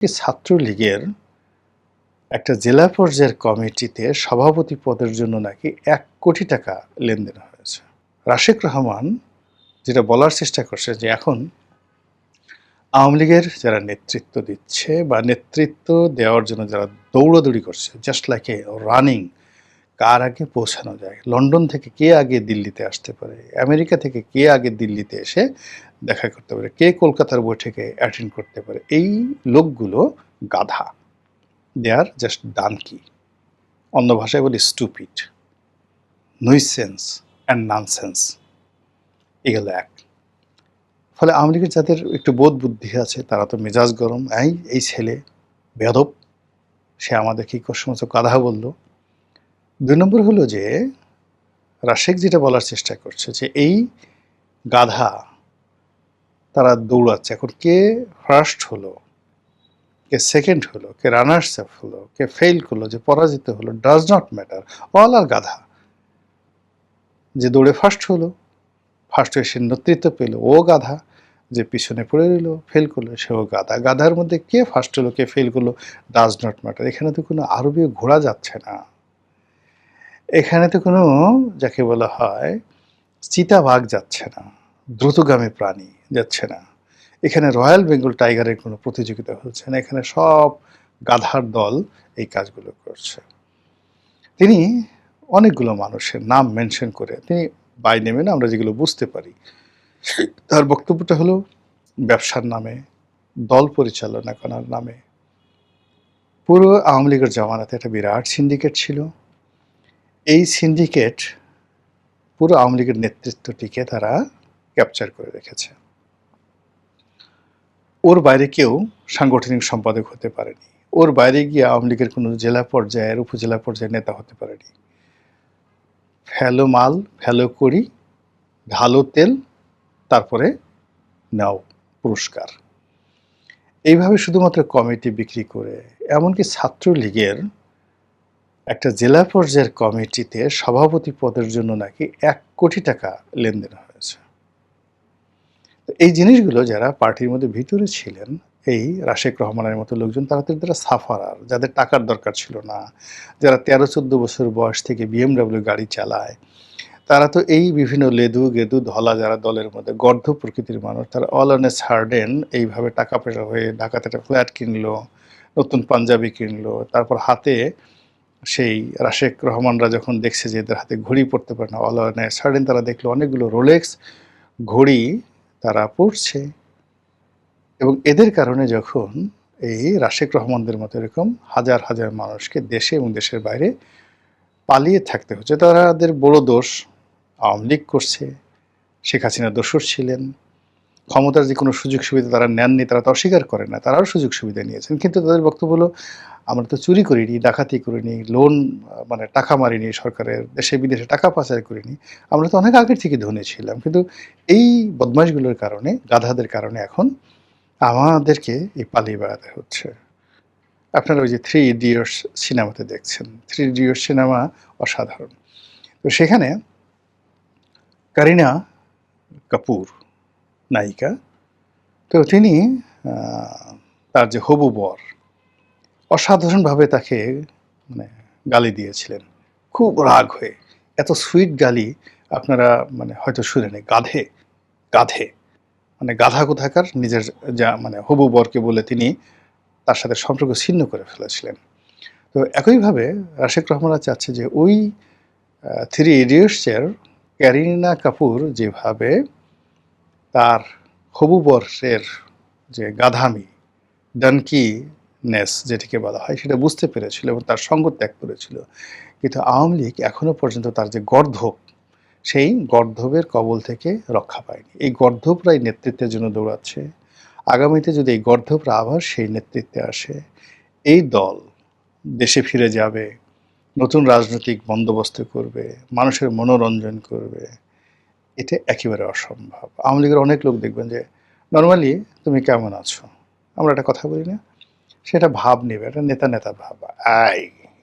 ছাত্রলীগের একটা জেলা পর্যায়ের কমিটিতে সভাপতি পদের জন্য নাকি ১ কোটি টাকা লেনদেন হয়েছে। রাশেক রহমান যেটা বলার চেষ্টা করছে যে এখন আওয়ামী লীগের যারা নেতৃত্ব দিচ্ছে বা নেতৃত্ব দেওয়ার জন্য যারা দৌড়াদৌড়ি করছে, জাস্ট লাইক এ রানিং, কার আগে পৌঁছানো যায়, লন্ডন থেকে কে আগে দিল্লিতে আসতে পারে, আমেরিকা থেকে কে আগে দিল্লিতে এসে দেখা করতে পারে, কে কলকাতার বৈঠকে অ্যাটেন্ড করতে পারে, এই লোকগুলো গাধা। দে আর জাস্ট ডানকি, অন্য ভাষায় বলি স্টুপিড, নুইসেন্স অ্যান্ড ননসেন্স, এগুলো এক। ফলে আওয়ামী লীগের যাদের একটু বোধ বুদ্ধি আছে তারা তো মেজাজ গরম, এই ছেলে বেয়াদব, সে আমাদেরকে কসমচ গাধা বলল। ২ নম্বর হলো যে রাশেক যেটা বলার চেষ্টা করছে যে এই গাধা তারা দৌড়াচ্ছে, এখন কে ফার্স্ট হলো, কে সেকেন্ড হলো, কে রানার্স আপ হলো, কে ফেল করলো, যে পরাজিত হলো, ডাজ নট ম্যাটার, অল আর গাধা। যে দৌড়ে ফার্স্ট হলো, ফার্স্ট হয়ে সে নেতৃত্ব পেল, ও গাধা। যে পিছনে পড়ে রইল, ফেল করলো, সেও গাধা। গাধার মধ্যে কে ফার্স্ট হলো, কে ফেল করলো, ডাজ নট ম্যাটার। এখানে তো কোনো আরবীয় ঘোড়া যাচ্ছে না, এখানে তো কোনো যাকে বলা হয় চিতাবাঘ যাচ্ছে না, দ্রুতগামী প্রাণী যাচ্ছে না, এখানে রয়্যাল বেঙ্গল টাইগারের কোনো প্রতিযোগিতা হচ্ছে না, এখানে সব গাধার দল এই কাজগুলো করছে। তিনি অনেকগুলো মানুষের নাম মেনশন করে, তিনি বাই নেমে না, আমরা যেগুলো বুঝতে পারি, তার বক্তব্যটা হলো ব্যবসার নামে, দল পরিচালনা করার নামে। পুরো আওয়ামী লীগের জামানাতে একটা বিরাট সিন্ডিকেট ছিল, এই সিন্ডিকেট পুরো আওয়ামী লীগের নেতৃত্বটিকে তারা ক্যাপচার করে রেখেছে। ওর বাইরে কেউ সাংগঠনিক সম্পাদক হতে পারেনি, ওর বাইরে গিয়ে আওয়ামী লীগের কোনো জেলা পর্যায়ের উপজেলা পর্যায়ের নেতা হতে পারেনি। ফেলো মাল, ফেলো করি, ঢালো তেল, তারপরে নাও পুরস্কার। এইভাবে শুধুমাত্র কমিটি বিক্রি করে, এমনকি ছাত্রলীগের একটা জেলা পর্যায়ের কমিটিতে সভাপতি পদের জন্য নাকি ১ কোটি টাকা লেনদেন হয়েছে। এই জিনিসগুলো যারা পার্টির মধ্যে ভিতরে ছিলেন, এই রাশেক রহমানের মতো লোকজন, তারা তো যারা সাফারার, যাদের টাকার দরকার ছিল না, যারা 13-14 বছর বয়স থেকে বিএমডাব্লিউ গাড়ি চালায়, তারা তো এই বিভিন্ন লেদু গেদু ধলা যারা দলের মধ্যে গর্ধ প্রকৃতির মানুষ, তারা অল অন এ সার্ডেন এইভাবে টাকা পয়সা হয়ে ঢাকাতে একটা ফ্ল্যাট কিনলো, নতুন পাঞ্জাবি কিনলো, তারপর হাতে সেই রাশেক রহমানরা যখন দেখছে যে এদের হাতে ঘড়ি পরতে পারে না, অল অন এ সার্ডেন তারা দেখলো অনেকগুলো রোলেক্স ঘড়ি তারা পড়ছে। এবং এদের কারণে যখন এই রাশেক রহমানদের মতো এরকম হাজার হাজার মানুষকে দেশে এবং দেশের বাইরে পালিয়ে থাকতে হচ্ছে, তাদের বড় দোষ আওয়ামী লীগ করছে, শেখ হাসিনা দোষর ছিলেন, ক্ষমতার যে কোনো সুযোগ সুবিধা তারা নেননি, তারা তো অস্বীকার করে না, তারাও সুযোগ সুবিধা নিয়েছেন। কিন্তু তাদের বক্তব্য হলো আমরা তো চুরি করিনি, ডাকাতি করিনি, লোন মানে টাকা মারিনি সরকারের, দেশে বিদেশে টাকা পাচার করিনি, আমরা তো অনেক আগের থেকে ধনী ছিলাম। কিন্তু এই বদমাশগুলোর কারণে, গাধাদের কারণে এখন আমাদেরকে এই পালিয়ে বেড়াতে হচ্ছে। আপনারা ওই যে 3 ইডিয়টস সিনেমাতে দেখছেন, 3 ইডিয়টস সিনেমা অসাধারণ। তো সেখানে কারিনা কাপুর নায়িকা, তো তিনি তার যে হবু বর অসাধারণভাবে তাকে মানে গালি দিয়েছিলেন, খুব রাগ হয়ে। এত সুইট গালি আপনারা মানে হয়তো শুনেনি, গাধে গাধে, মানে গাধা কোথাকার, নিজের যা মানে হবু বরকে বলে তিনি তার সাথে সম্পর্ক ছিন্ন করে ফেলেছিলেন। তো একইভাবে রাশেক রহমানরা চাচ্ছে যে ওই 3 ইডিয়টসের ক্যারিনা কাপুর যেভাবে তার হবু বরের যে গাধামি, ডানকিনেস যেটিকে বলা হয়, সেটা বুঝতে পেরেছিল এবং তার সঙ্গ ত্যাগ করেছিল। কিন্তু আওয়ামী লীগ এখনও পর্যন্ত তার যে গর্ধব, সেই গর্ধবের কবল থেকে রক্ষা পায়নি। এই গর্ধবরাই নেতৃত্বের জন্য দৌড়াচ্ছে। আগামীতে যদি এই গর্ধবরা আবার সেই নেতৃত্বে আসে, এই দল দেশে ফিরে যাবে, নতুন রাজনৈতিক বন্দোবস্ত করবে, মানুষের মনোরঞ্জন করবে, এটা একেবারে অসম্ভব। আওয়ামী লীগের অনেক লোক দেখবেন যে নর্মালি তুমি কেমন আছো, আমরা একটা কথা বলি না, সেটা ভাব নেবে, একটা নেতা নেতা ভাব, আই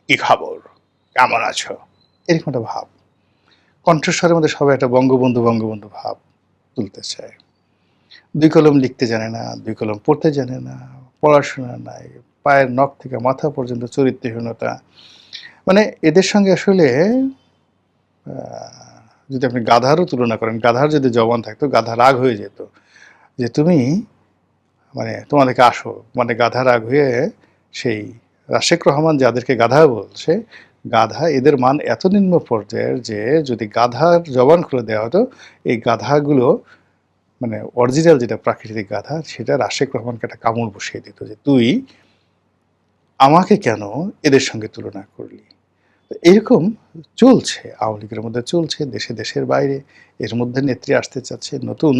কি খবর, কেমন আছো, এরকম একটা ভাব। কণ্ঠস্বরের মধ্যে সবাই একটা বঙ্গবন্ধু বঙ্গবন্ধু ভাব তুলতে চায়। 2 কলম লিখতে জানে না, 2 কলম পড়তে জানে না, পড়াশোনা নাই, পায়ের নখ থেকে মাথা পর্যন্ত চরিত্রহীনতা। মানে এদের সঙ্গে আসলে যদি আপনি গাধারও তুলনা করেন, গাধার যদি জবান থাকতো, গাধা রাগ হয়ে যেত যে তুমি মানে তোমাদেরকে আসো, মানে গাধা রাগ হয়ে সেই রাশেক রহমান যাদেরকে গাধা বলছে, গাধা এদের মান এত নিম্ন পর্যায়ের যে যদি গাধার জবান খুলে দেওয়া হতো, এই গাধাগুলো মানে অরিজিনাল যেটা প্রাকৃতিক গাধা, সেটা রাশেক রহমানকে একটা কামড় বসিয়ে দিত যে তুই আমাকে কেন এদের সঙ্গে তুলনা করলি। এরকম চলছে, আওয়ামী লীগের মধ্যে চলছে, দেশে দেশের বাইরে। এর মধ্যে নেত্রী আসতে চাচ্ছে, নতুন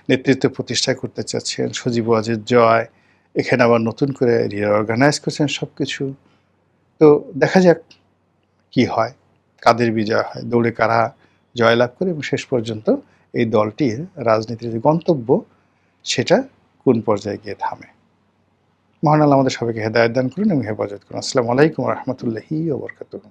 নেতৃত্ব প্রতিষ্ঠা করতে চাচ্ছেন, সজীব ওয়াজেদ জয়, এখানে আবার নতুন করে রিঅর্গানাইজ করছেন সব কিছু। তো দেখা যাক কি হয়, কাদের বিজয় হয়, দৌড়ে কারা জয়লাভ করে, এবং শেষ পর্যন্ত এই দলটির রাজনীতির যে গন্তব্য সেটা কোন পর্যায়ে গিয়ে থামে। মহান আল্লাহ আমাদের সবাইকে হেদায়েত দান করুন এবং হেফাজত করুন। আসসালামু আলাইকুম ওয়া রাহমাতুল্লাহি ওয়া বারাকাতুহু।